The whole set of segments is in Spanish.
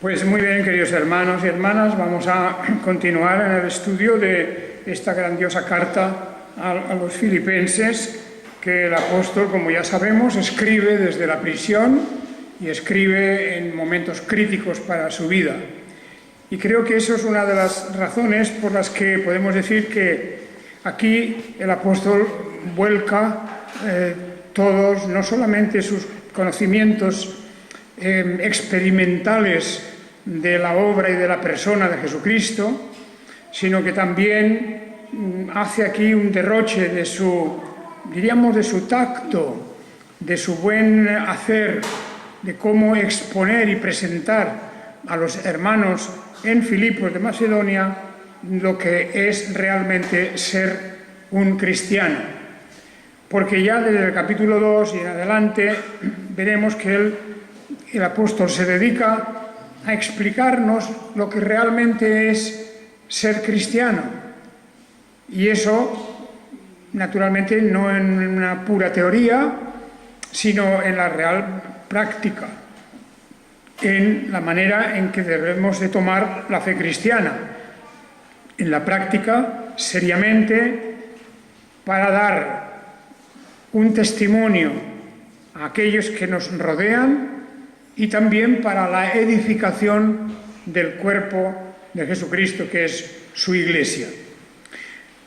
Pues muy bien, queridos hermanos y hermanas, vamos a continuar en el estudio de esta grandiosa carta a los filipenses que el apóstol, como ya sabemos, escribe desde la prisión y escribe en momentos críticos para su vida. Y creo que eso es una de las razones por las que podemos decir que aquí el apóstol vuelca todos, no solamente sus conocimientos experimentales de la obra y de la persona de Jesucristo, sino que también hace aquí un derroche de su, diríamos, de su tacto, de su buen hacer, de cómo exponer y presentar a los hermanos en Filipos de Macedonia lo que es realmente ser un cristiano. Porque ya desde el capítulo 2 y en adelante veremos que el apóstol se dedica a explicarnos lo que realmente es ser cristiano. Y eso, naturalmente, no en una pura teoría, sino en la real práctica, en la manera en que debemos de tomar la fe cristiana. En la práctica, seriamente, para dar un testimonio a aquellos que nos rodean y también para la edificación del cuerpo de Jesucristo, que es su Iglesia.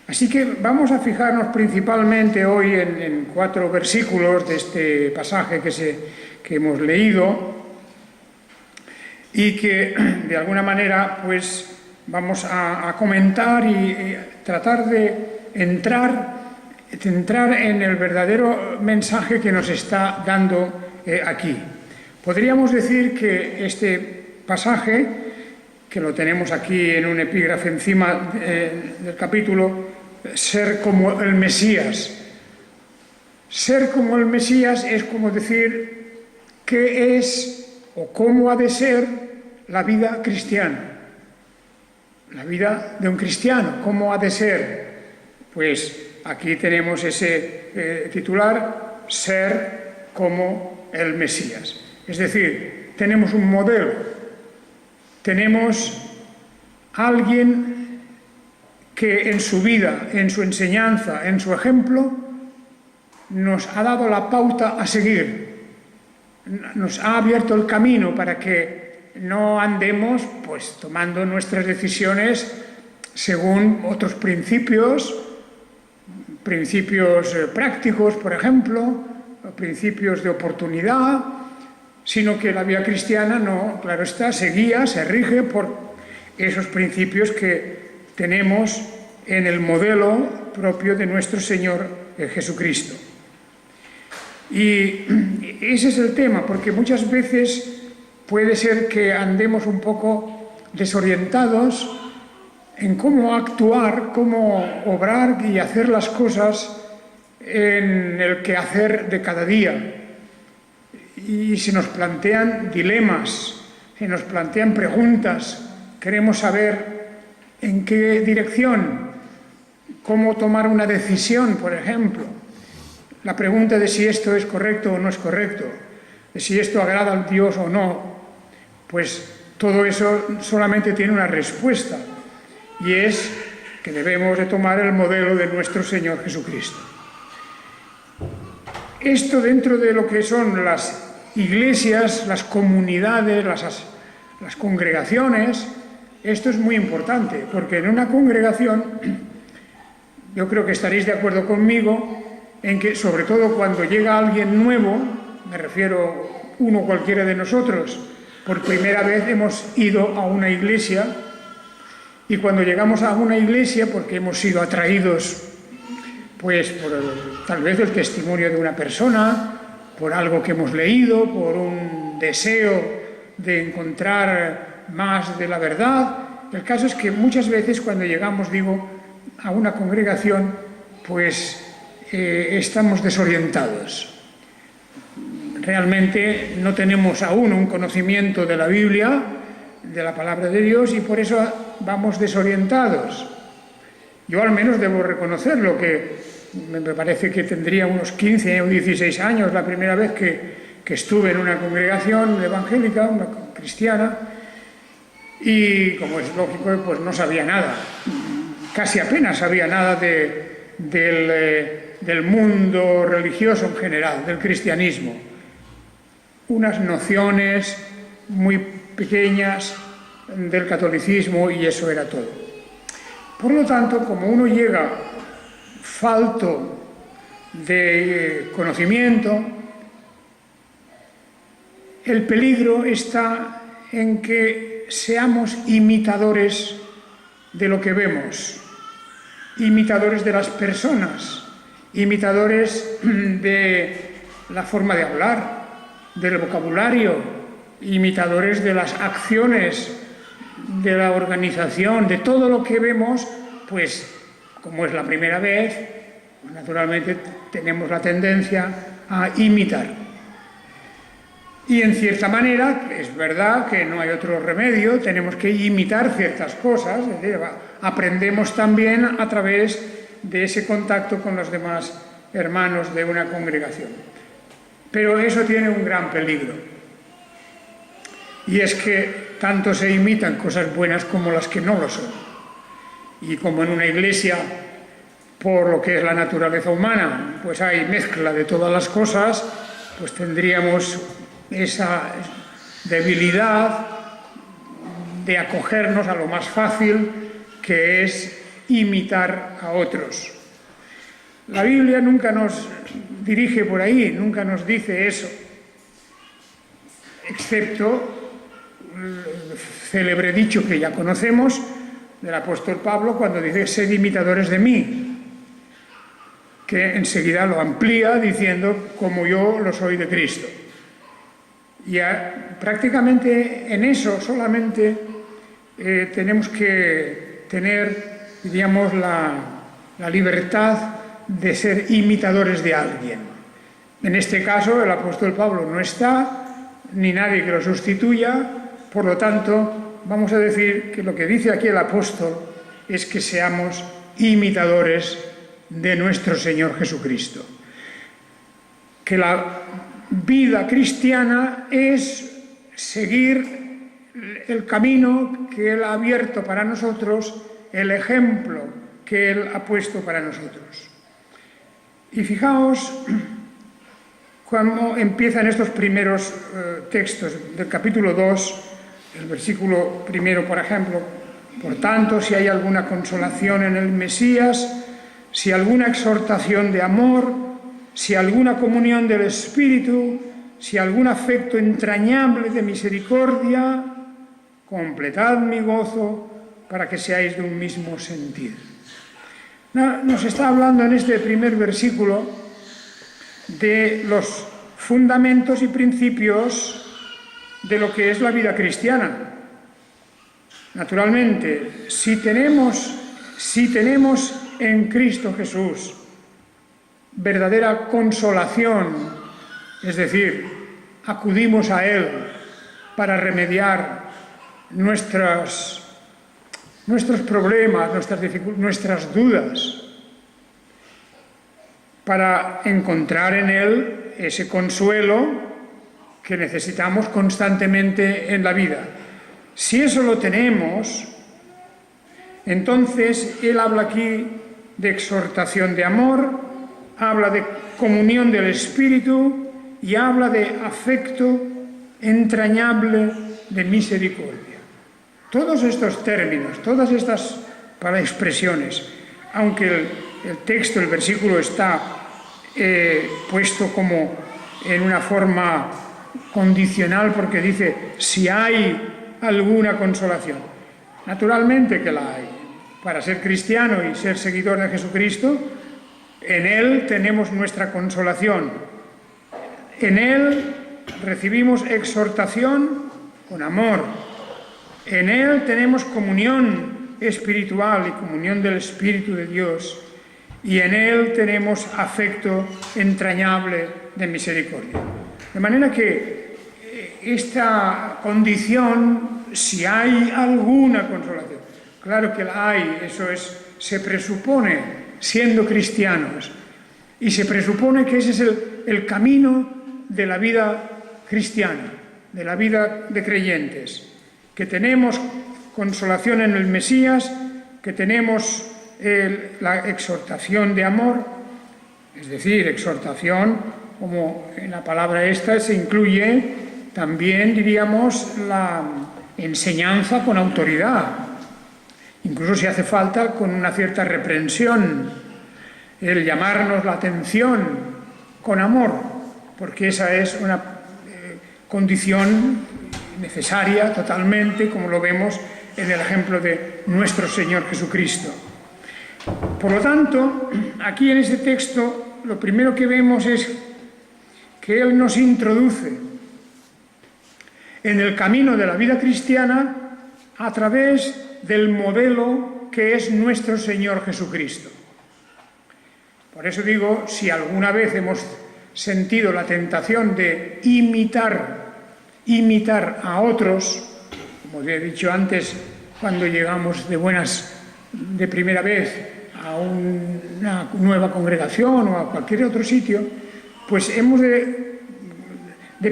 Así que vamos a fijarnos principalmente hoy en 4 versículos de este pasaje que hemos leído y que de alguna manera pues vamos a comentar y tratar de entrar en el verdadero mensaje que nos está dando aquí. Podríamos decir que este pasaje, que lo tenemos aquí en un epígrafe encima del capítulo, ser como el Mesías. Ser como el Mesías es como decir qué es o cómo ha de ser la vida cristiana. La vida de un cristiano, ¿cómo ha de ser? Pues aquí tenemos ese titular, ser como el Mesías. Es decir, tenemos un modelo, tenemos alguien que en su vida, en su enseñanza, en su ejemplo, nos ha dado la pauta a seguir, nos ha abierto el camino para que no andemos pues tomando nuestras decisiones según otros principios prácticos, por ejemplo, principios de oportunidad, sino que la vida cristiana no, claro está, se guía, se rige por esos principios que tenemos en el modelo propio de nuestro Señor Jesucristo. Y ese es el tema, porque muchas veces puede ser que andemos un poco desorientados en cómo actuar, cómo obrar y hacer las cosas en el quehacer de cada día. Y se nos plantean dilemas, se nos plantean preguntas, queremos saber en qué dirección, cómo tomar una decisión, por ejemplo. La pregunta de si esto es correcto o no es correcto, de si esto agrada a Dios o no, pues todo eso solamente tiene una respuesta, y es que debemos de tomar el modelo de nuestro Señor Jesucristo. Esto dentro de lo que son las iglesias, las comunidades, las congregaciones, esto es muy importante, porque en una congregación, yo creo que estaréis de acuerdo conmigo, en que sobre todo cuando llega alguien nuevo, me refiero uno cualquiera de nosotros, por primera vez hemos ido a una iglesia, y cuando llegamos a una iglesia, porque hemos sido atraídos pues tal vez el testimonio de una persona, por algo que hemos leído, por un deseo de encontrar más de la verdad. El caso es que muchas veces cuando llegamos, a una congregación, pues estamos desorientados. Realmente no tenemos aún un conocimiento de la Biblia, de la palabra de Dios, y por eso vamos desorientados. Yo al menos debo reconocerlo, que me parece que tendría unos 15 o 16 años la primera vez que estuve en una congregación evangélica, una cristiana, Y, como es lógico, pues no sabía nada, casi apenas sabía nada del mundo religioso en general, del cristianismo. Unas nociones muy pequeñas del catolicismo y eso era todo. Por lo tanto, como uno llega falto de conocimiento, el peligro está en que seamos imitadores de lo que vemos, imitadores de las personas, imitadores de la forma de hablar, del vocabulario, imitadores de las acciones, de la organización, de todo lo que vemos, pues como es la primera vez, naturalmente tenemos la tendencia a imitar. Y en cierta manera, es verdad que no hay otro remedio, tenemos que imitar ciertas cosas, es decir, aprendemos también a través de ese contacto con los demás hermanos de una congregación. Pero eso tiene un gran peligro, y es que tanto se imitan cosas buenas como las que no lo son. Y como en una iglesia, por lo que es la naturaleza humana, pues hay mezcla de todas las cosas, pues tendríamos esa debilidad de acogernos a lo más fácil, que es imitar a otros. La Biblia nunca nos dirige por ahí, nunca nos dice eso, excepto el célebre dicho que ya conocemos del apóstol Pablo cuando dice: sed imitadores de mí, que enseguida lo amplía diciendo: como yo lo soy de Cristo. Y prácticamente en eso solamente tenemos que tener, diríamos, la libertad de ser imitadores de alguien. En este caso el apóstol Pablo no está, ni nadie que lo sustituya, por lo tanto vamos a decir que lo que dice aquí el apóstol es que seamos imitadores de nuestro Señor Jesucristo. Que la vida cristiana es seguir el camino que Él ha abierto para nosotros, el ejemplo que Él ha puesto para nosotros. Y fijaos cómo empiezan estos primeros textos del capítulo 2, el versículo primero, por ejemplo: por tanto, si hay alguna consolación en el Mesías, si alguna exhortación de amor, si alguna comunión del Espíritu, si algún afecto entrañable de misericordia, completad mi gozo para que seáis de un mismo sentir. Nos está hablando en este primer versículo de los fundamentos y principios de lo que es la vida cristiana. Naturalmente, si tenemos en Cristo Jesús verdadera consolación, es decir, acudimos a Él para remediar nuestros problemas, nuestras dificultades, nuestras dudas, para encontrar en Él ese consuelo que necesitamos constantemente en la vida. Si eso lo tenemos, entonces Él habla aquí de exhortación de amor, habla de comunión del Espíritu y habla de afecto entrañable de misericordia. Todos estos términos, todas estas expresiones, aunque el texto, el versículo está puesto como en una forma condicional porque dice: si hay alguna consolación. Naturalmente que la hay. Para ser cristiano y ser seguidor de Jesucristo, en Él tenemos nuestra consolación. En Él recibimos exhortación con amor. En Él tenemos comunión espiritual y comunión del Espíritu de Dios. Y en Él tenemos afecto entrañable de misericordia. De manera que esta condición, si hay alguna consolación, claro que la hay, se presupone siendo cristianos, y se presupone que ese es el camino de la vida cristiana, de la vida de creyentes, que tenemos consolación en el Mesías, que tenemos la exhortación de amor, es decir, exhortación, como en la palabra esta se incluye también, diríamos, la enseñanza con autoridad, incluso si hace falta con una cierta reprensión, el llamarnos la atención con amor, porque esa es una condición necesaria totalmente, como lo vemos en el ejemplo de nuestro Señor Jesucristo. Por lo tanto, aquí en este texto lo primero que vemos es que Él nos introduce en el camino de la vida cristiana a través del modelo que es nuestro Señor Jesucristo. Por eso digo, si alguna vez hemos sentido la tentación de imitar a otros, como he dicho antes, cuando llegamos de primera vez a una nueva congregación o a cualquier otro sitio, pues hemos de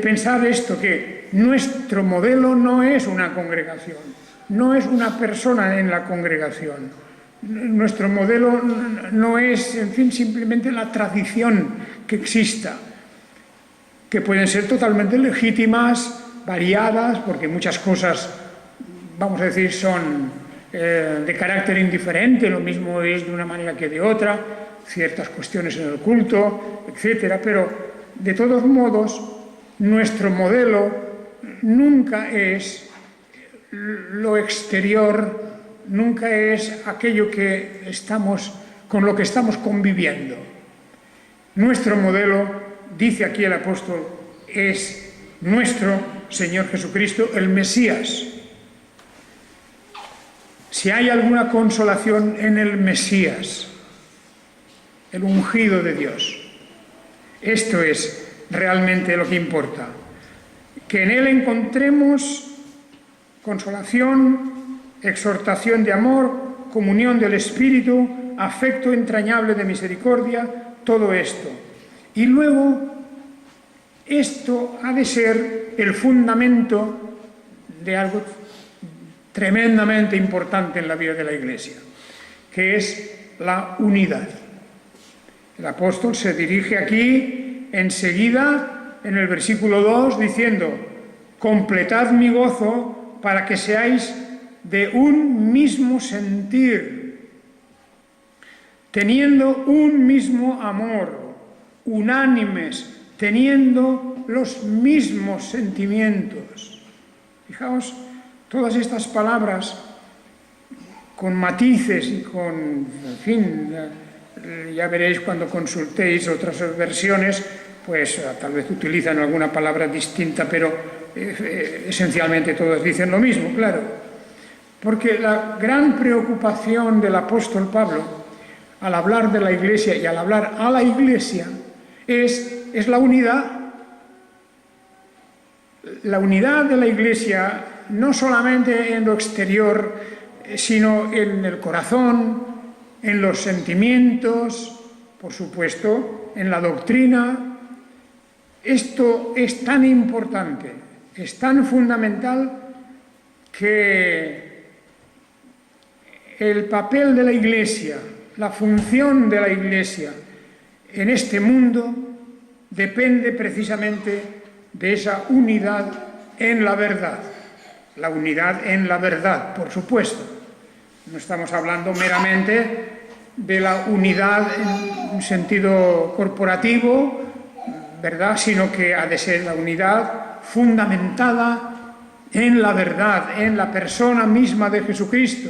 pensar esto, que nuestro modelo no es una congregación, no es una persona en la congregación. Nuestro modelo no es, en fin, simplemente la tradición que exista, que pueden ser totalmente legítimas, variadas, porque muchas cosas, vamos a decir, son de carácter indiferente, lo mismo es de una manera que de otra, ciertas cuestiones en el culto, etcétera, pero de todos modos, nuestro modelo nunca es lo exterior, nunca es aquello con lo que estamos conviviendo. Nuestro modelo, dice aquí el apóstol, es nuestro Señor Jesucristo, el Mesías. Si hay alguna consolación en el Mesías, el ungido de Dios, esto es realmente lo que importa. Que en Él encontremos consolación, exhortación de amor, comunión del Espíritu, afecto entrañable de misericordia, todo esto. Y luego, esto ha de ser el fundamento de algo tremendamente importante en la vida de la Iglesia, que es la unidad. El apóstol se dirige aquí enseguida en el versículo 2 diciendo: completad mi gozo para que seáis de un mismo sentir, teniendo un mismo amor, unánimes, teniendo los mismos sentimientos. Fijaos, todas estas palabras con matices y con, en fin, ya veréis cuando consultéis otras versiones, pues tal vez utilizan alguna palabra distinta, pero esencialmente todas dicen lo mismo, claro. Porque la gran preocupación del apóstol Pablo, al hablar de la Iglesia y al hablar a la Iglesia, es la unidad. La unidad de la Iglesia, no solamente en lo exterior, sino en el corazón, en los sentimientos, por supuesto, en la doctrina. Esto es tan importante, es tan fundamental, que el papel de la Iglesia, la función de la Iglesia en este mundo depende precisamente de esa unidad en la verdad. La unidad en la verdad, por supuesto. No estamos hablando meramente de la unidad en un sentido corporativo, ¿verdad?, sino que ha de ser la unidad fundamentada en la verdad, en la persona misma de Jesucristo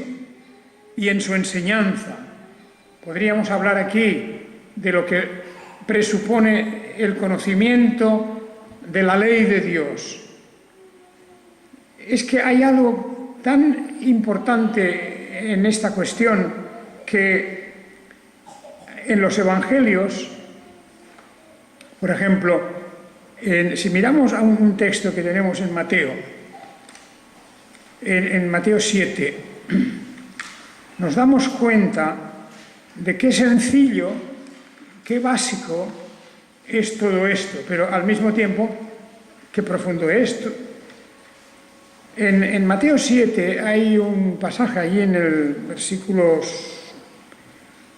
y en su enseñanza. Podríamos hablar aquí de lo que presupone el conocimiento de la ley de Dios. Es que hay algo tan importante en esta cuestión que en los evangelios, por ejemplo, si miramos a un texto que tenemos en Mateo, en Mateo 7, nos damos cuenta de qué sencillo, qué básico es todo esto, pero al mismo tiempo qué profundo es esto. En Mateo 7 hay un pasaje allí en el versículo,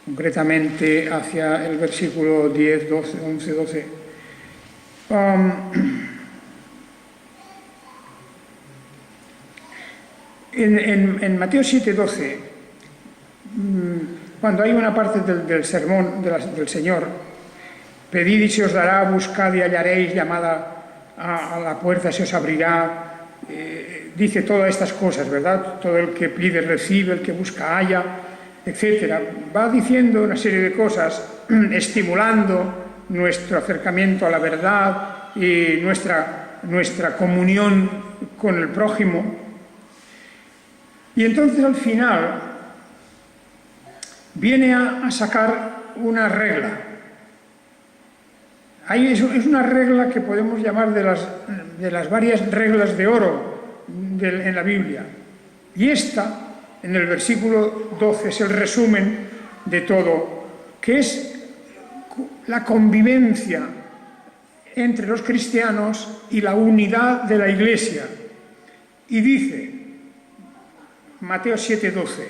concretamente hacia el versículo 10, 12, 11, 12. En Mateo 7, 12, cuando hay una parte del sermón del Señor, pedid y se os dará, buscad y hallaréis, llamad a la puerta se os abrirá, dice todas estas cosas, ¿verdad? Todo el que pide recibe, el que busca halla, etcétera. Va diciendo una serie de cosas, estimulando nuestro acercamiento a la verdad y nuestra comunión con el prójimo. Y entonces al final viene a sacar una regla. Es una regla que podemos llamar de las varias reglas de oro en la Biblia. Y esta, en el versículo 12, es el resumen de todo, que es la convivencia entre los cristianos y la unidad de la Iglesia. Y dice, Mateo 7:12,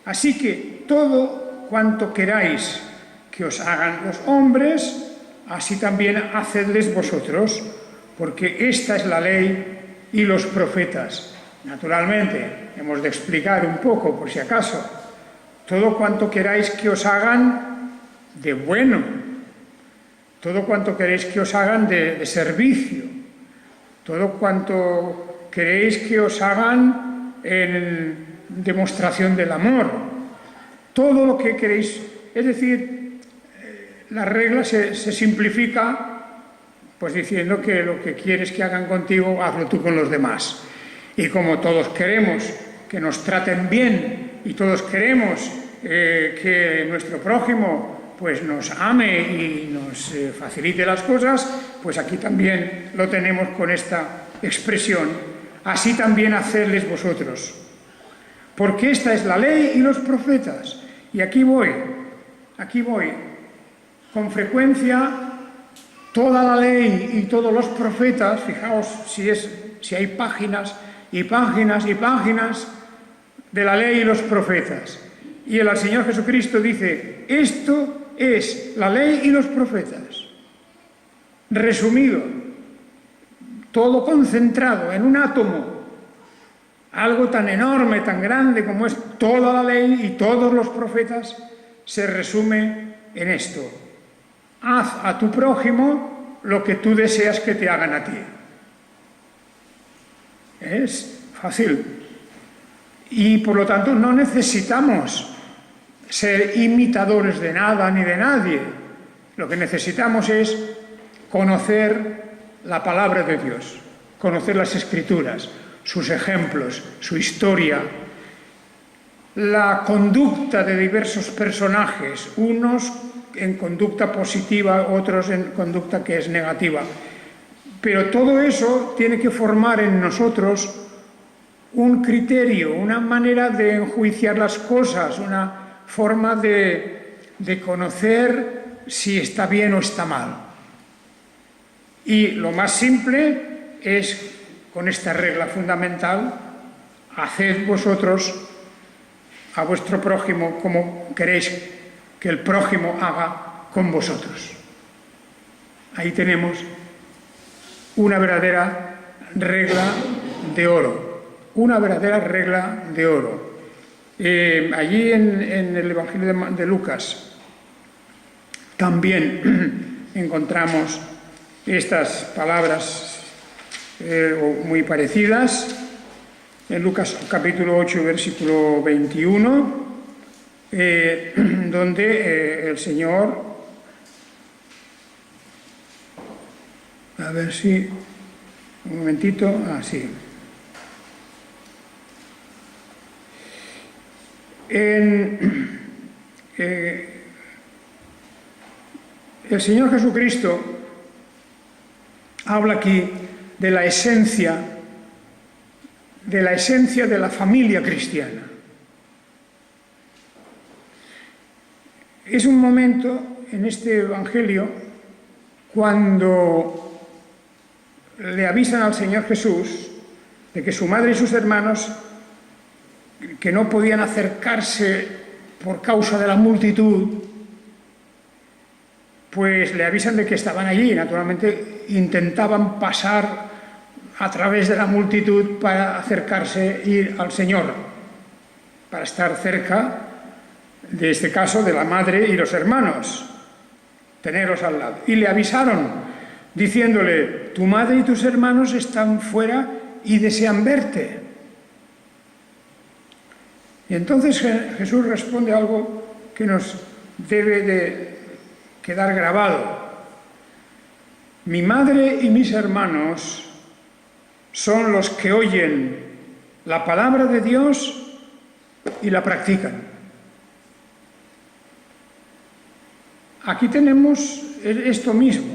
así que todo cuanto queráis que os hagan los hombres, así también hacedles vosotros, porque esta es la ley y los profetas. Naturalmente, hemos de explicar un poco, por si acaso, todo cuanto queráis que os hagan de bueno, todo cuanto queréis que os hagan de servicio, todo cuanto queréis que os hagan en demostración del amor, todo lo que queréis, es decir, la regla se simplifica pues diciendo que lo que quieres que hagan contigo, hazlo tú con los demás. Y como todos queremos que nos traten bien y todos queremos que nuestro prójimo pues nos ame y nos facilite las cosas, pues aquí también lo tenemos con esta expresión, así también hacedles vosotros. Porque esta es la ley y los profetas. Y aquí voy. Con frecuencia, toda la ley y todos los profetas, fijaos si hay páginas y páginas y páginas de la ley y los profetas. Y el Señor Jesucristo dice, esto es la ley y los profetas. Resumido, todo concentrado en un átomo. Algo tan enorme, tan grande como es toda la ley y todos los profetas, se resume en esto. Haz a tu prójimo lo que tú deseas que te hagan a ti. Es fácil. Y por lo tanto no necesitamos ser imitadores de nada ni de nadie. Lo que necesitamos es conocer la palabra de Dios, conocer las Escrituras, sus ejemplos, su historia, la conducta de diversos personajes, unos en conducta positiva, otros en conducta que es negativa. Pero todo eso tiene que formar en nosotros un criterio, una manera de enjuiciar las cosas, una forma de conocer si está bien o está mal. Y lo más simple es, con esta regla fundamental, haced vosotros a vuestro prójimo como queréis que el prójimo haga con vosotros. Ahí tenemos una verdadera regla de oro, una verdadera regla de oro. Allí en el Evangelio de Lucas también encontramos estas palabras muy parecidas. En Lucas capítulo 8, versículo 21, donde el Señor, a ver si, un momentito, sí. El Señor Jesucristo habla aquí de la esencia de la familia cristiana. Es un momento en este Evangelio cuando le avisan al Señor Jesús de que su madre y sus hermanos, que no podían acercarse por causa de la multitud, pues le avisan de que estaban allí. Naturalmente intentaban pasar a través de la multitud para acercarse, ir al Señor, para estar cerca, de este caso, de la madre y los hermanos, tenerlos al lado. Y le avisaron, diciéndole: tu madre y tus hermanos están fuera y desean verte. Y entonces Jesús responde algo que nos debe de quedar grabado. Mi madre y mis hermanos son los que oyen la palabra de Dios y la practican. Aquí tenemos esto mismo,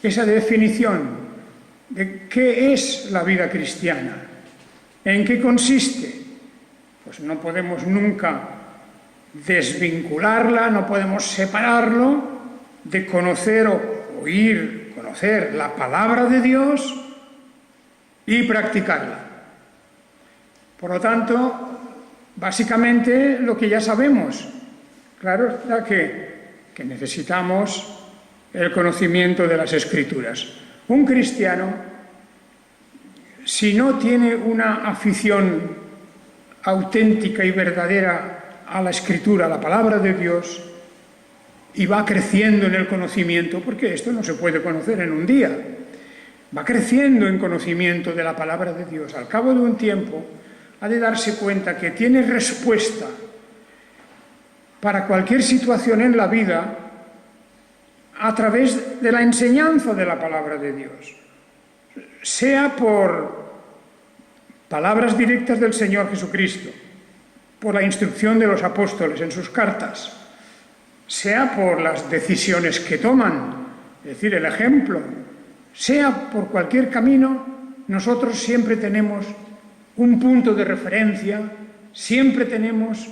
esa definición de qué es la vida cristiana, en qué consiste. Pues no podemos nunca desvincularla, no podemos separarlo de conocer o oír, conocer la palabra de Dios y practicarla. Por lo tanto, básicamente lo que ya sabemos, claro está que necesitamos el conocimiento de las Escrituras. Un cristiano, si no tiene una afición auténtica y verdadera a la Escritura, a la palabra de Dios, y va creciendo en el conocimiento, porque esto no se puede conocer en un día, va creciendo en conocimiento de la palabra de Dios. Al cabo de un tiempo ha de darse cuenta que tiene respuesta para cualquier situación en la vida a través de la enseñanza de la palabra de Dios, sea por palabras directas del Señor Jesucristo, por la instrucción de los apóstoles en sus cartas, sea por las decisiones que toman, es decir, el ejemplo, sea por cualquier camino. Nosotros siempre tenemos un punto de referencia, siempre tenemos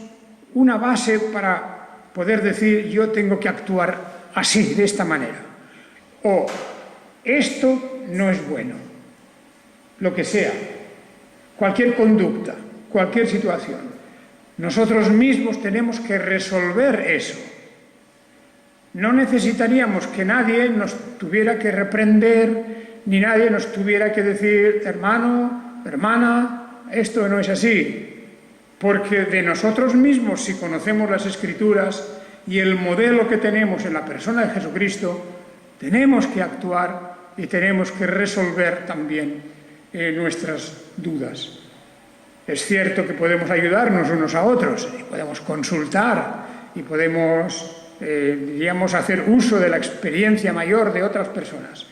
una base para poder decir: yo tengo que actuar así, de esta manera, o esto no es bueno, lo que sea, cualquier conducta, cualquier situación. Nosotros mismos tenemos que resolver eso. No necesitaríamos que nadie nos tuviera que reprender, ni nadie nos tuviera que decir: hermano, hermana, esto no es así. Porque de nosotros mismos, si conocemos las Escrituras y el modelo que tenemos en la persona de Jesucristo, tenemos que actuar y tenemos que resolver también nuestras dudas. Es cierto que podemos ayudarnos unos a otros y podemos consultar y podemos, diríamos, hacer uso de la experiencia mayor de otras personas.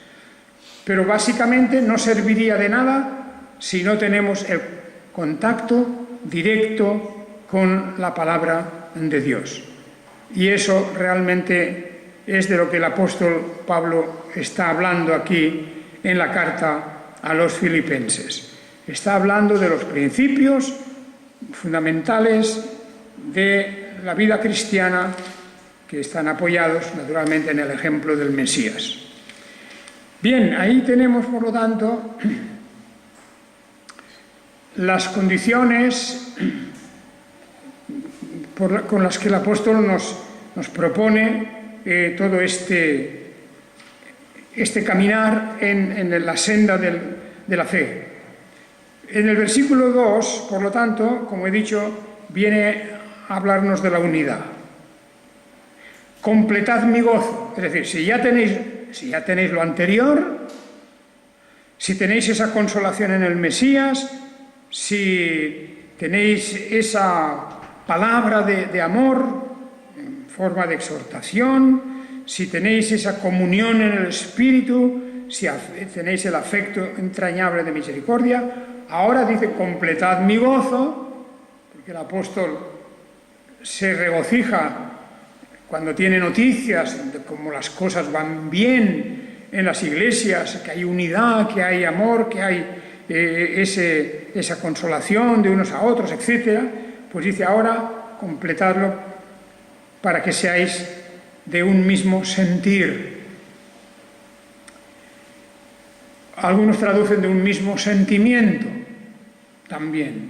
Pero básicamente no serviría de nada si no tenemos el contacto directo con la palabra de Dios. Y eso realmente es de lo que el apóstol Pablo está hablando aquí en la carta a los filipenses. Está hablando de los principios fundamentales de la vida cristiana, que están apoyados naturalmente en el ejemplo del Mesías. Bien, ahí tenemos, por lo tanto, las condiciones con las que el apóstol nos propone todo este caminar en la senda de la fe. En el versículo 2, por lo tanto, como he dicho, viene a hablarnos de la unidad. Completad mi gozo. Es decir, si ya tenéis lo anterior, si tenéis esa consolación en el Mesías, si tenéis esa palabra de amor en forma de exhortación, si tenéis esa comunión en el Espíritu, si tenéis el afecto entrañable de misericordia, ahora dice: completad mi gozo, porque el apóstol se regocija cuando tiene noticias de cómo las cosas van bien en las iglesias, que hay unidad, que hay amor, que hay esa consolación de unos a otros, etc. Pues dice: ahora completadlo para que seáis de un mismo sentir. Algunos traducen de un mismo sentimiento. también.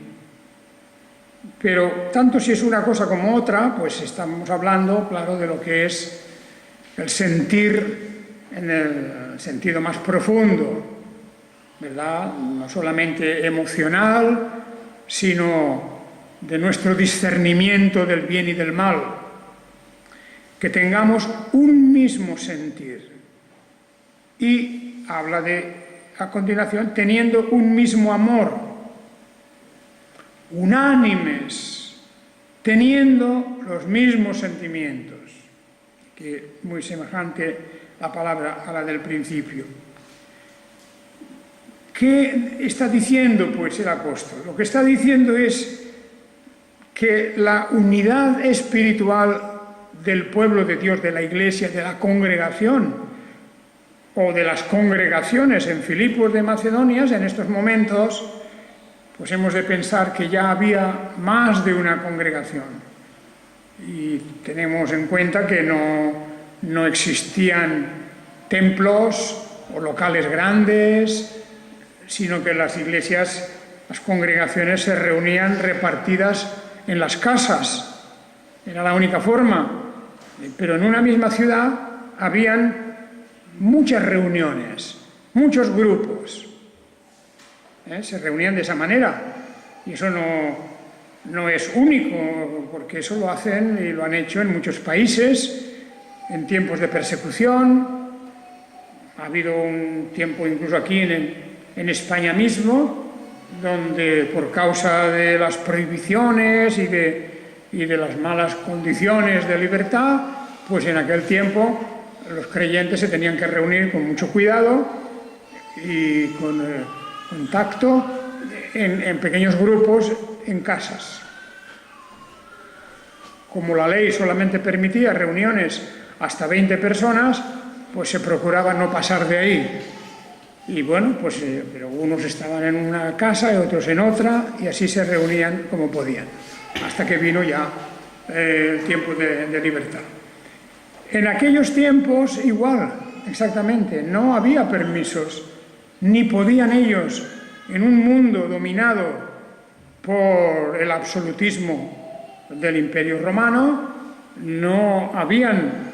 Pero tanto si es una cosa como otra, pues estamos hablando, claro, de lo que es el sentir en el sentido más profundo, ¿verdad? No solamente emocional, sino de nuestro discernimiento del bien y del mal. Que tengamos un mismo sentir. Y habla de, a continuación, teniendo un mismo amor, unánimes, teniendo los mismos sentimientos, que muy semejante la palabra a la del principio. ¿Qué está diciendo, pues, el apóstol? Lo que está diciendo es que la unidad espiritual del pueblo de Dios, de la Iglesia, de la congregación, o de las congregaciones en Filipos de Macedonia, en estos momentos, pues hemos de pensar que ya había más de una congregación. Y tenemos en cuenta que no existían templos o locales grandes, sino que las iglesias, las congregaciones se reunían repartidas en las casas. Era la única forma. Pero en una misma ciudad habían muchas reuniones, muchos grupos. Se reunían de esa manera. Y eso no es único, porque eso lo hacen y lo han hecho en muchos países, en tiempos de persecución. Ha habido un tiempo incluso aquí en España mismo, donde por causa de las prohibiciones y de las malas condiciones de libertad, pues en aquel tiempo los creyentes se tenían que reunir con mucho cuidado y con contacto en pequeños grupos en casas. Como la ley solamente permitía reuniones hasta 20 personas, pues se procuraba no pasar de ahí. Y bueno, pues pero unos estaban en una casa y otros en otra, y así se reunían como podían, hasta que vino ya el tiempo de libertad. En aquellos tiempos, igual, exactamente, no había permisos, ni podían ellos, en un mundo dominado por el absolutismo del Imperio Romano, no habían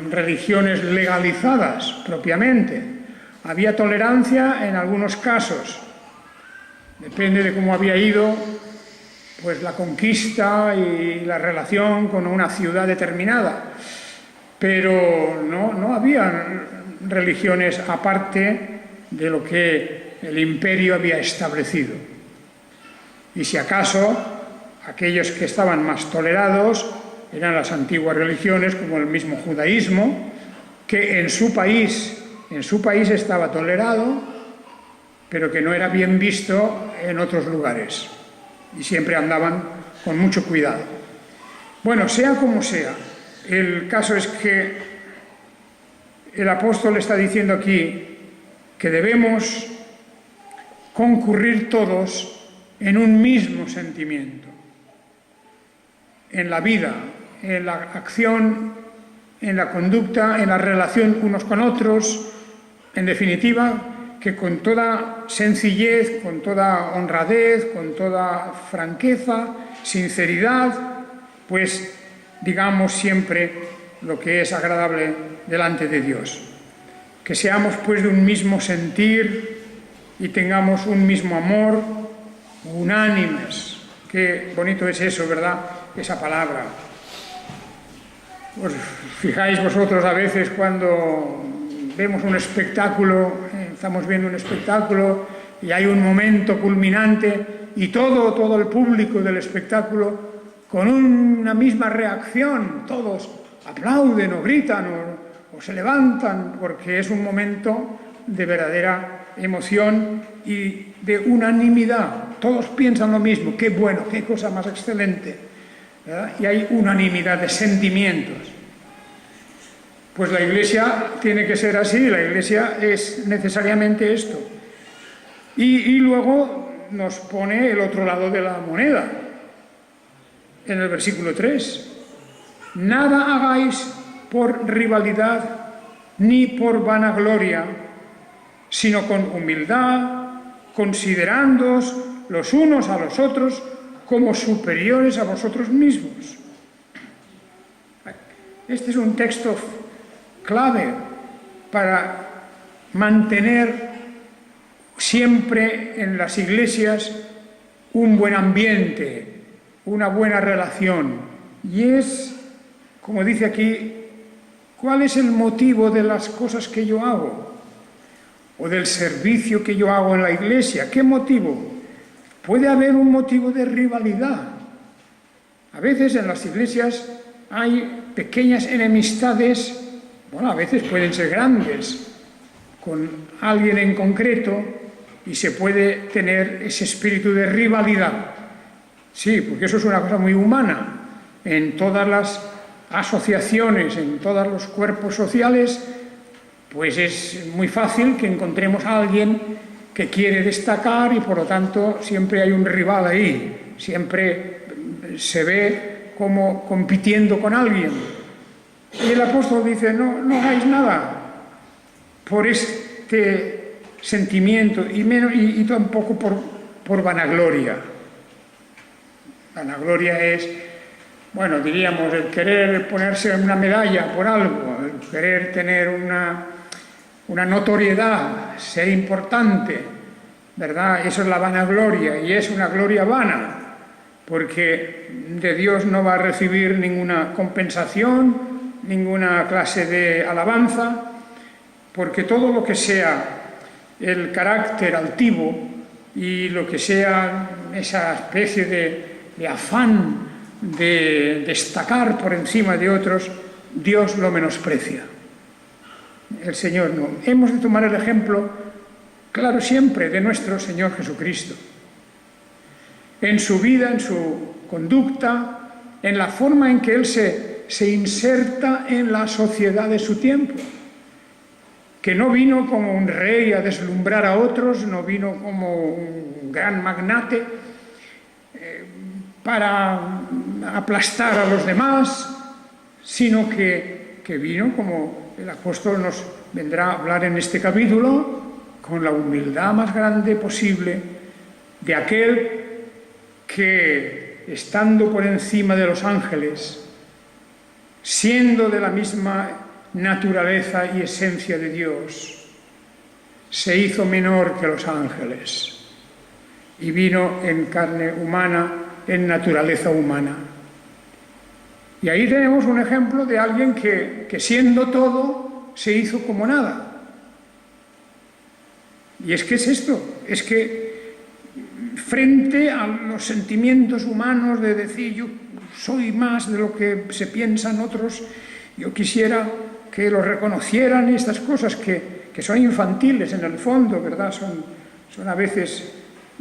religiones legalizadas propiamente. Había tolerancia en algunos casos. Depende de cómo había ido pues la conquista y la relación con una ciudad determinada. Pero no había religiones aparte de lo que el imperio había establecido. Y si acaso, aquellos que estaban más tolerados eran las antiguas religiones, como el mismo judaísmo, que en su país estaba tolerado, pero que no era bien visto en otros lugares. Y siempre andaban con mucho cuidado. Bueno, sea como sea, el caso es que el apóstol está diciendo aquí que debemos concurrir todos en un mismo sentimiento, en la vida, en la acción, en la conducta, en la relación unos con otros, en definitiva, que con toda sencillez, con toda honradez, con toda franqueza, sinceridad, pues digamos siempre lo que es agradable delante de Dios. Que seamos pues de un mismo sentir y tengamos un mismo amor, unánimes. Qué bonito es eso, ¿verdad? Esa palabra. Pues fijáis vosotros a veces cuando vemos un espectáculo, estamos viendo un espectáculo y hay un momento culminante y todo el público del espectáculo con una misma reacción, todos aplauden o gritan o se levantan, porque es un momento de verdadera emoción y de unanimidad. Todos piensan lo mismo, qué bueno, qué cosa más excelente, ¿verdad? Y hay unanimidad de sentimientos. Pues la Iglesia tiene que ser así, la Iglesia es necesariamente esto. Y luego nos pone el otro lado de la moneda, en el versículo 3. Nada hagáis por rivalidad ni por vanagloria, sino con humildad, considerándoos los unos a los otros como superiores a vosotros mismos. Este es un texto clave para mantener siempre en las iglesias un buen ambiente, una buena relación. Y es, como dice aquí, ¿cuál es el motivo de las cosas que yo hago? ¿O del servicio que yo hago en la iglesia? ¿Qué motivo? Puede haber un motivo de rivalidad. A veces en las iglesias hay pequeñas enemistades, bueno, a veces pueden ser grandes, con alguien en concreto, y se puede tener ese espíritu de rivalidad. Sí, porque eso es una cosa muy humana. En todas las asociaciones, en todos los cuerpos sociales, pues es muy fácil que encontremos a alguien que quiere destacar y por lo tanto siempre hay un rival ahí, siempre se ve como compitiendo con alguien. Y el apóstol dice, no hagáis nada por este sentimiento y tampoco por vanagloria. Vanagloria es, bueno, diríamos, el querer ponerse una medalla por algo, el querer tener una notoriedad, ser importante, ¿verdad? Eso es la vanagloria y es una gloria vana, porque de Dios no va a recibir ninguna compensación, ninguna clase de alabanza, porque todo lo que sea el carácter altivo y lo que sea esa especie de afán de destacar por encima de otros, Dios lo menosprecia. El Señor no. Hemos de tomar el ejemplo, claro, siempre de nuestro Señor Jesucristo. En su vida, en su conducta, en la forma en que Él se inserta en la sociedad de su tiempo. Que no vino como un rey a deslumbrar a otros, no vino como un gran magnate para aplastar a los demás, sino que vino, como el apóstol nos vendrá a hablar en este capítulo, con la humildad más grande posible de aquel que, estando por encima de los ángeles, siendo de la misma naturaleza y esencia de Dios, se hizo menor que los ángeles y vino en carne humana, en naturaleza humana. Y ahí tenemos un ejemplo de alguien que siendo todo, se hizo como nada. Y es que es esto, es que frente a los sentimientos humanos de decir yo soy más de lo que se piensan otros, yo quisiera que lo reconocieran y estas cosas que son infantiles en el fondo, ¿verdad? Son a veces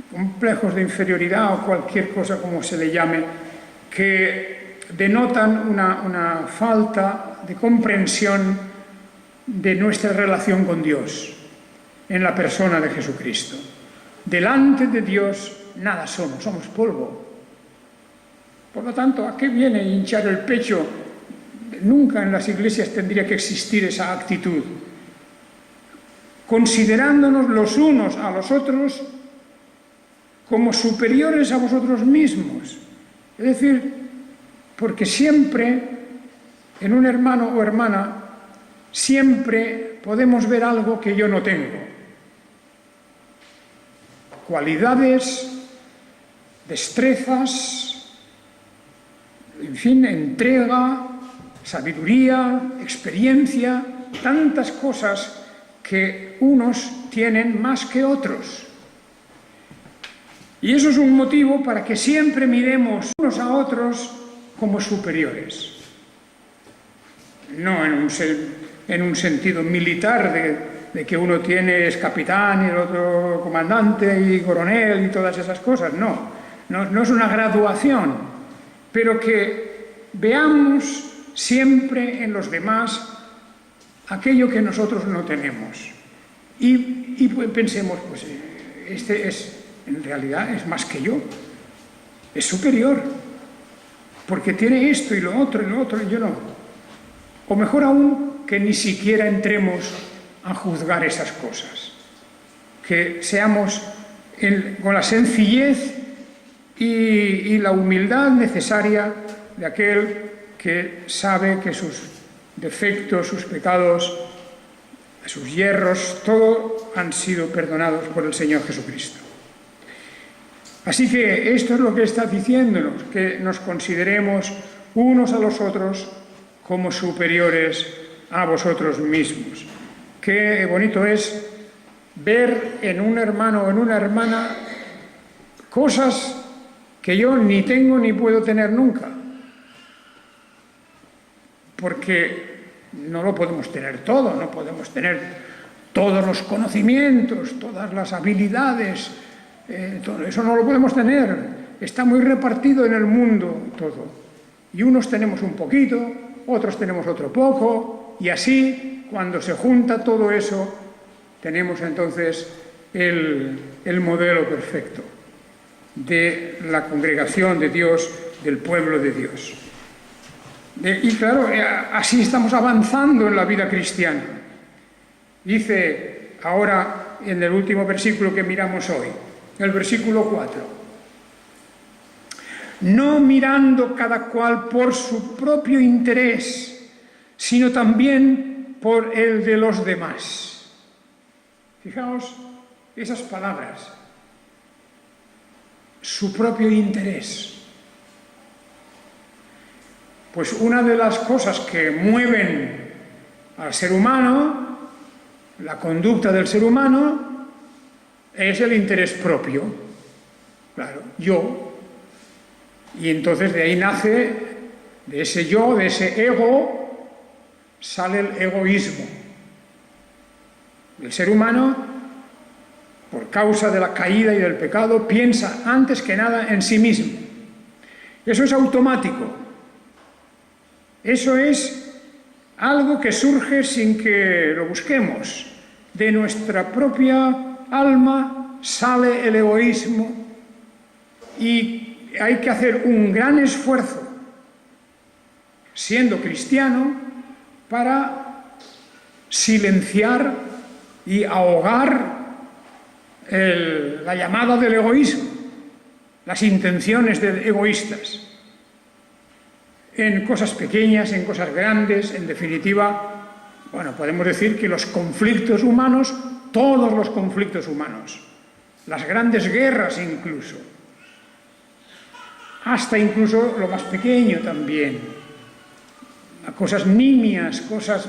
complejos de inferioridad o cualquier cosa como se le llame, que denotan una falta de comprensión de nuestra relación con Dios en la persona de Jesucristo. Delante de Dios nada somos polvo. Por lo tanto, ¿a qué viene hinchar el pecho? Nunca en las iglesias tendría que existir esa actitud. Considerándonos los unos a los otros como superiores a vosotros mismos. Es decir, porque siempre, en un hermano o hermana, siempre podemos ver algo que yo no tengo. Cualidades, destrezas, en fin, entrega, sabiduría, experiencia, tantas cosas que unos tienen más que otros. Y eso es un motivo para que siempre miremos unos a otros como superiores. No en un sentido militar de que uno es capitán y el otro comandante y coronel y todas esas cosas. No es una graduación, pero que veamos siempre en los demás aquello que nosotros no tenemos. Y pensemos, pues este en realidad es más que yo, es superior, porque tiene esto y lo otro y yo no. O mejor aún, que ni siquiera entremos a juzgar esas cosas, que seamos con la sencillez y la humildad necesaria de aquel que sabe que sus defectos, sus pecados, sus hierros, todo han sido perdonados por el Señor Jesucristo. Así que esto es lo que está diciéndonos, que nos consideremos unos a los otros como superiores a vosotros mismos. Qué bonito es ver en un hermano o en una hermana cosas que yo ni tengo ni puedo tener nunca, porque no lo podemos tener todo, no podemos tener todos los conocimientos, todas las habilidades, todo eso no lo podemos tener, está muy repartido en el mundo todo, y unos tenemos un poquito, otros tenemos otro poco, y así, cuando se junta todo eso, tenemos entonces el modelo perfecto de la congregación de Dios, del pueblo de Dios. Y claro, así estamos avanzando en la vida cristiana. Dice ahora en el último versículo que miramos hoy, el versículo 4, no mirando cada cual por su propio interés, sino también por el de los demás. Fijaos esas palabras, su propio interés. Pues una de las cosas que mueven al ser humano, la conducta del ser humano, es el interés propio. Claro, yo. Y entonces de ahí nace, de ese yo, de ese ego, sale el egoísmo. El ser humano, por causa de la caída y del pecado, piensa antes que nada en sí mismo. Eso es automático. Eso es algo que surge sin que lo busquemos. De nuestra propia alma sale el egoísmo y hay que hacer un gran esfuerzo, siendo cristiano, para silenciar y ahogar la llamada del egoísmo, las intenciones de egoístas, en cosas pequeñas, en cosas grandes, en definitiva, bueno, podemos decir que los conflictos humanos, todos los conflictos humanos, las grandes guerras incluso, hasta incluso lo más pequeño también, cosas nimias, cosas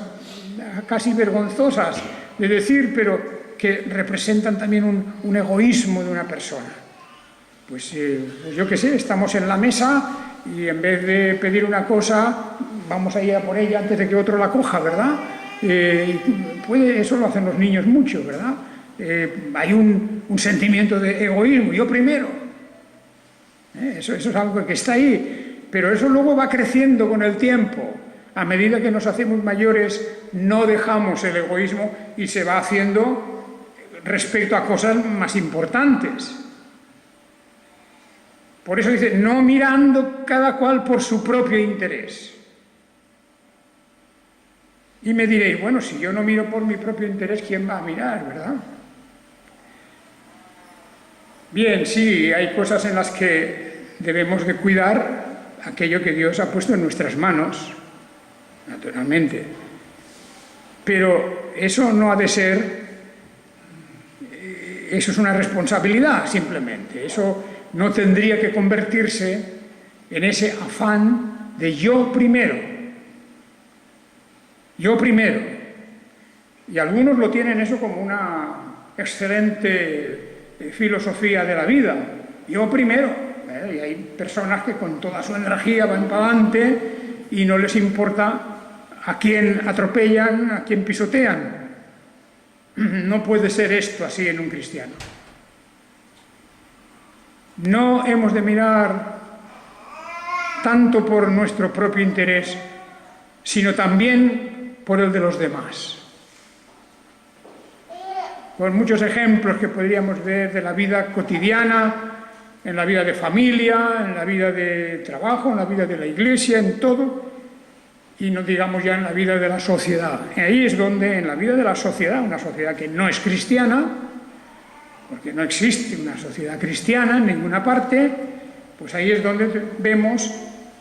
casi vergonzosas de decir, pero que representan también un egoísmo de una persona. Pues yo qué sé, estamos en la mesa y en vez de pedir una cosa, vamos a ir a por ella antes de que otro la coja, ¿verdad? Eso lo hacen los niños mucho, ¿verdad? Hay un sentimiento de egoísmo, yo primero. Eso es algo que está ahí, pero eso luego va creciendo con el tiempo. A medida que nos hacemos mayores, no dejamos el egoísmo y se va haciendo respecto a cosas más importantes. Por eso dice, no mirando cada cual por su propio interés. Y me diréis, bueno, si yo no miro por mi propio interés, ¿quién va a mirar, verdad? Bien, sí, hay cosas en las que debemos de cuidar aquello que Dios ha puesto en nuestras manos, naturalmente. Pero eso no ha de ser, eso es una responsabilidad simplemente, eso no tendría que convertirse en ese afán de yo primero. Yo primero. Y algunos lo tienen eso como una excelente filosofía de la vida. Yo primero. Y hay personas que con toda su energía van para adelante y no les importa a quién atropellan, a quién pisotean. No puede ser esto así en un cristiano. No hemos de mirar tanto por nuestro propio interés, sino también por el de los demás. Con muchos ejemplos que podríamos ver de la vida cotidiana, en la vida de familia, en la vida de trabajo, en la vida de la iglesia, en todo, y no digamos ya en la vida de la sociedad. Y ahí es donde en la vida de la sociedad, una sociedad que no es cristiana, porque no existe una sociedad cristiana en ninguna parte, pues ahí es donde vemos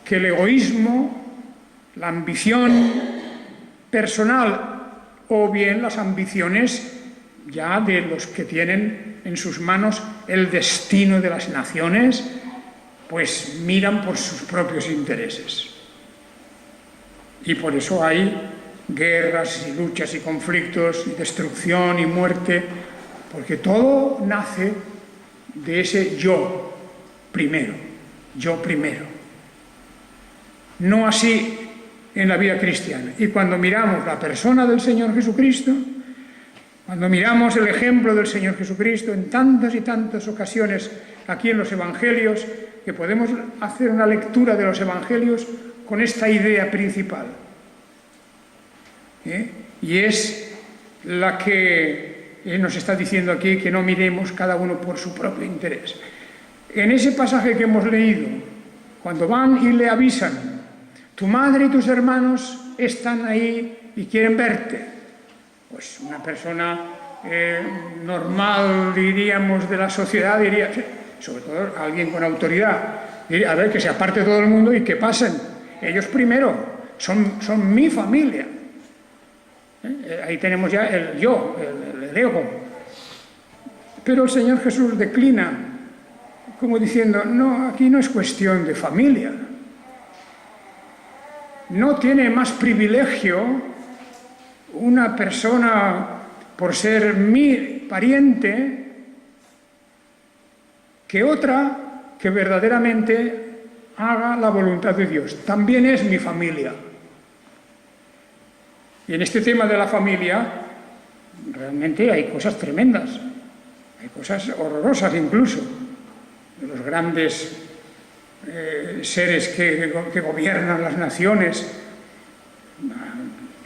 que el egoísmo, la ambición personal o bien las ambiciones ya de los que tienen en sus manos el destino de las naciones, pues miran por sus propios intereses. Y por eso hay guerras y luchas y conflictos y destrucción y muerte, porque todo nace de ese yo primero, yo primero. No así en la vida cristiana. Y cuando miramos la persona del Señor Jesucristo, cuando miramos el ejemplo del Señor Jesucristo en tantas y tantas ocasiones aquí en los Evangelios, que podemos hacer una lectura de los Evangelios con esta idea principal. Y es la que nos está diciendo aquí, que no miremos cada uno por su propio interés. En ese pasaje que hemos leído, cuando van y le avisan, tu madre y tus hermanos están ahí y quieren verte, pues una persona normal, diríamos, de la sociedad, diría, sobre todo alguien con autoridad, diría, a ver, que se aparte todo el mundo y que pasen. Ellos primero, son mi familia. Ahí tenemos ya el yo, el ego. Pero el Señor Jesús declina, como diciendo, no, aquí no es cuestión de familia. No tiene más privilegio una persona por ser mi pariente que otra que verdaderamente haga la voluntad de Dios. También es mi familia. Y en este tema de la familia, realmente hay cosas tremendas, hay cosas horrorosas incluso, de los grandes seres que gobiernan las naciones,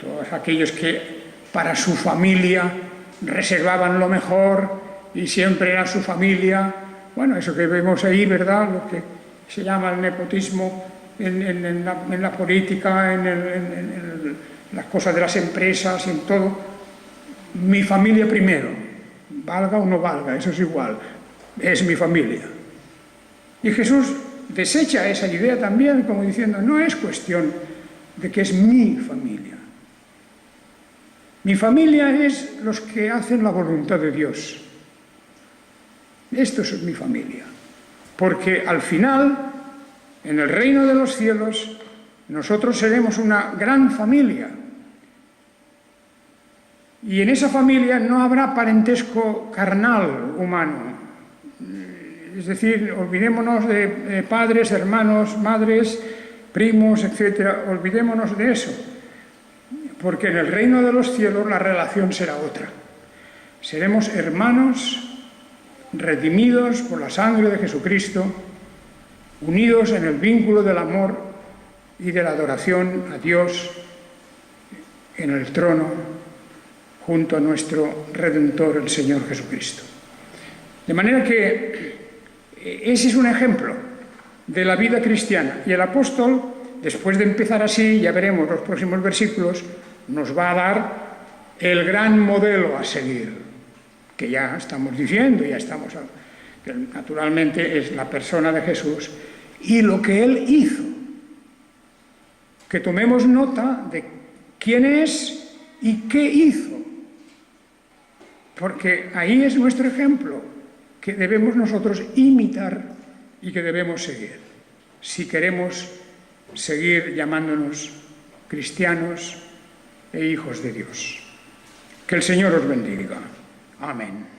todos aquellos que para su familia reservaban lo mejor y siempre era su familia. Bueno, eso que vemos ahí, ¿verdad?, lo que se llama el nepotismo en la política, en las cosas de las empresas y en todo. Mi familia primero, valga o no valga, eso es igual, es mi familia. Y Jesús desecha esa idea también, como diciendo, no es cuestión de que es mi familia. Mi familia es los que hacen la voluntad de Dios. Esto es mi familia. Porque al final, en el reino de los cielos, nosotros seremos una gran familia. Y en esa familia no habrá parentesco carnal humano. Es decir, olvidémonos de padres, hermanos, madres, primos, etc. Olvidémonos de eso. Porque en el reino de los cielos la relación será otra. Seremos hermanos redimidos por la sangre de Jesucristo, unidos en el vínculo del amor y de la adoración a Dios en el trono, junto a nuestro Redentor, el Señor Jesucristo. De manera que ese es un ejemplo de la vida cristiana. Y el apóstol, después de empezar así, ya veremos los próximos versículos, nos va a dar el gran modelo a seguir, que ya estamos diciendo, que naturalmente es la persona de Jesús y lo que Él hizo. Que tomemos nota de quién es y qué hizo. Porque ahí es nuestro ejemplo, que debemos nosotros imitar y que debemos seguir, si queremos seguir llamándonos cristianos e hijos de Dios. Que el Señor os bendiga. Amén.